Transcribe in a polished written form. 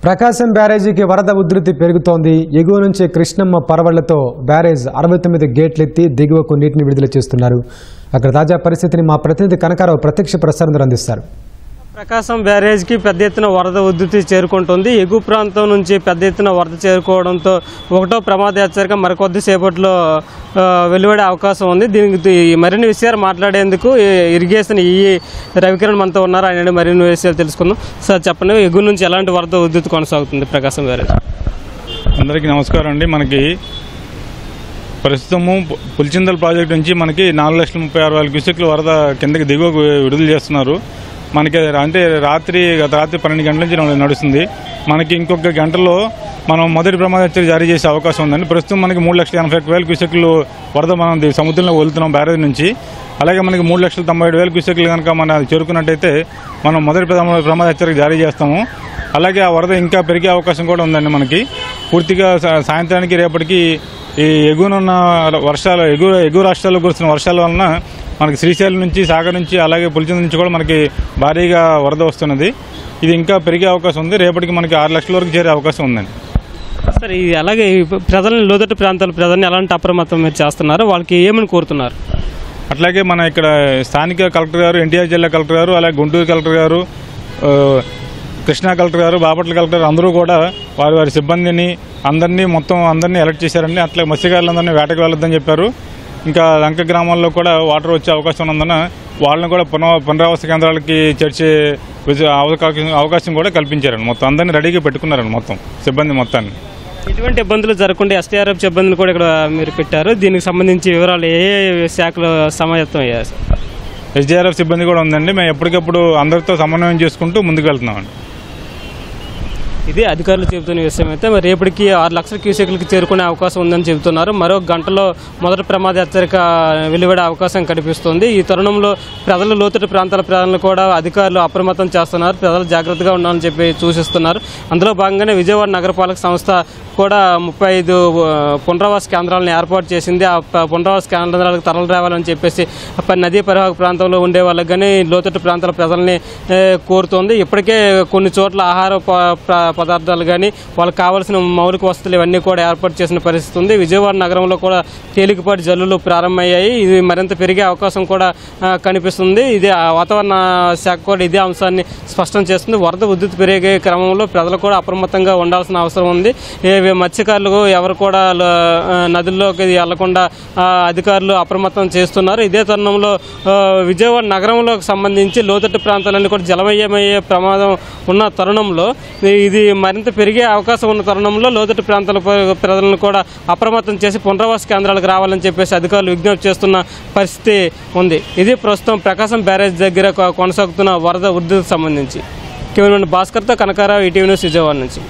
ప్రకాశం బ్యారేజీకి వరద ఉధృతి పెరుగుతోంది. ఎగువ నుంచి కృష్ణమ్మ పరవళ్లతో బ్యారేజ్ 69 గేట్లెత్తి దిగువకు నీటిని విడుదల చేస్తున్నారు. అక్కడ తాజా పరిస్థితిని మా ప్రతినిధి కనకారావు ప్రత్యక్ష ప్రసారం అందిస్తారు. ప్రకాశం బ్యారేజ్కి పెద్ద ఎత్తున వరద ఉధృతి చేరుకుంటుంది. ఎగువ ప్రాంతం నుంచి పెద్ద ఎత్తున వరద చేరుకోవడంతో ఒకటో ప్రమాద హెచ్చరిక మరికొద్దిసేపట్లో వెలువడే అవకాశం ఉంది. దీనికి మరిన్ని విషయాలు మాట్లాడేందుకు ఇరిగేషన్ రవికిరణ్ మనతో ఉన్నారు. ఆయన మరిన్ని విషయాలు తెలుసుకుందాం. సార్ చెప్పండి, ఎగువ నుంచి ఎలాంటి వరద ఉధృతి కొనసాగుతుంది ప్రకాశం బ్యారేజ్? అందరికీ నమస్కారం అండి. మనకి ప్రస్తుతము పులిచింతల ప్రాజెక్టు నుంచి మనకి 4,36,000 క్యూసెక్లు వరద కిందకి దిగువకు విడుదల చేస్తున్నారు. మనకి అంటే గత రాత్రి 12 గంటల నుంచి నడుస్తుంది. మనకి ఇంకొక గంటలో మనం మొదటి ప్రమాద హెచ్చరిక జారీ చేసే అవకాశం ఉందండి. ప్రస్తుతం మనకి 3,81,000 క్యూసెక్లు వరద మనం సముద్రంలో వదులుతున్నాం బ్యారేజ్ నుంచి. అలాగే మనకి 3,97,000 క్యూసెక్లు కనుక మనం చేరుకున్నట్టయితే మనం మొదటి ప్రమాద హెచ్చరిక జారీ చేస్తాము. అలాగే ఆ వరద ఇంకా పెరిగే అవకాశం కూడా ఉందండి. మనకి పూర్తిగా సాయంత్రానికి రేపటికి ఈ ఎగువనున్న వర్షాలు ఎగువ రాష్ట్రాల్లో కురుస్తున్న వర్షాల వలన మనకి శ్రీశైలం నుంచి, సాగర్ నుంచి, అలాగే పులిచింతల నుంచి కూడా మనకి భారీగా వరద వస్తున్నది. ఇది ఇంకా పెరిగే అవకాశం ఉంది. రేపటికి మనకి 6 లక్షల వరకు చేరే అవకాశం ఉందండి. సార్, ఇది అలాగే ప్రజల్ని లోతట్టు ప్రాంతాల ప్రజల్ని ఎలాంటి అప్రమత్తం మీరు చేస్తున్నారు? వాళ్ళకి ఏమని కోరుతున్నారు? అట్లాగే మన ఇక్కడ స్థానిక కలెక్టర్ గారు, ఎన్టీఆర్ జిల్లా కలెక్టర్ గారు, అలాగే గుంటూరు కలెక్టర్ గారు, కృష్ణా కలెక్టర్ గారు, బాపట్ల కలెక్టర్ అందరూ కూడా వారి సిబ్బందిని అందరినీ అలర్ట్ చేశారండి. అట్లా మత్స్యకారులందరినీ వేటకు వెళ్ళొద్దని చెప్పారు. ఇంకా లంక గ్రామాల్లో కూడా వాటర్ వచ్చే అవకాశం ఉన్నందున వాళ్ళని కూడా పునరావాస కేంద్రాలకి చేర్చే అవకాశం కూడా కల్పించారండి. మొత్తం అందరినీ రెడీగా పెట్టుకున్నారండి మొత్తం సిబ్బంది మొత్తాన్ని. ఎటువంటి ఇబ్బందులు జరగకుండా ఎస్టీఆర్ఎఫ్ సిబ్బందిని కూడా ఇక్కడ మీరు పెట్టారు. దీనికి సంబంధించి వివరాలు ఏ శాఖలో సమాయత్తం అయ్యారు? ఎస్డీఆర్ఎఫ్ సిబ్బంది కూడా ఉందండి. మేము ఎప్పటికప్పుడు అందరితో సమన్వయం చేసుకుంటూ ముందుకు వెళ్తున్నామండి. ఇది అధికారులు చెబుతున్న విషయం. అయితే మరి రేపటికి 6 లక్షల క్యూసెక్లకి చేరుకునే అవకాశం ఉందని చెబుతున్నారు. మరో గంటలో మొదటి ప్రమాద హెచ్చరిక వెలువడే అవకాశం కనిపిస్తుంది. ఈ తరుణంలో ప్రజలు లోతట్టు ప్రాంతాల ప్రజలను కూడా అధికారులు అప్రమత్తం చేస్తున్నారు. ప్రజలు జాగ్రత్తగా ఉండాలని చెప్పి సూచిస్తున్నారు. అందులో భాగంగానే విజయవాడ నగరపాలక సంస్థ కూడా 35 పునరావాస కేంద్రాలను ఏర్పాటు చేసింది. ఆ పునరావాస కేంద్రాలకు తరలి రావాలని చెప్పేసి నదీ పరివాహక ప్రాంతంలో ఉండే వాళ్ళకి కానీ లోతట్టు ప్రాంతాల ప్రజల్ని కోరుతోంది. ఇప్పటికే కొన్ని చోట్ల ఆహార పదార్థాలు కానీ వాళ్ళకి కావాల్సిన మౌలిక వసతులు ఇవన్నీ కూడా ఏర్పాటు చేసిన పరిస్థితి ఉంది. విజయవాడ నగరంలో కూడా తేలికపాటి జల్లులు ప్రారంభమయ్యాయి. ఇది మరింత పెరిగే అవకాశం కూడా కనిపిస్తుంది. ఇది వాతావరణ శాఖ కూడా ఇదే అంశాన్ని స్పష్టం చేస్తుంది. వరద ఉధృతి పెరిగే క్రమంలో ప్రజలు కూడా అప్రమత్తంగా ఉండాల్సిన అవసరం ఉంది. మత్స్యకారులు ఎవరు కూడా నదుల్లోకి వెళ్లకుండా అధికారులు అప్రమత్తం చేస్తున్నారు. ఇదే తరుణంలో విజయవాడ నగరంలోకి సంబంధించి లోతట్టు ప్రాంతాలన్నీ కూడా జలమయమయ్యే ప్రమాదం ఉన్న తరుణంలో ఇది మరింత పెరిగే అవకాశం ఉన్న తరుణంలో లోతట్టు ప్రాంతాల ప్రజలను కూడా అప్రమత్తం చేసి పునరావాస కేంద్రాలకు రావాలని చెప్పేసి అధికారులు విజ్ఞప్తి చేస్తున్న పరిస్థితి ఉంది. ఇది ప్రస్తుతం ప్రకాశం బ్యారేజ్ దగ్గర కొనసాగుతున్న వరద ఉధృతికి సంబంధించి. కెమెరామెన్ భాస్కర్తో కనకారావు, ఈటీవీ న్యూస్, విజయవాడ నుంచి.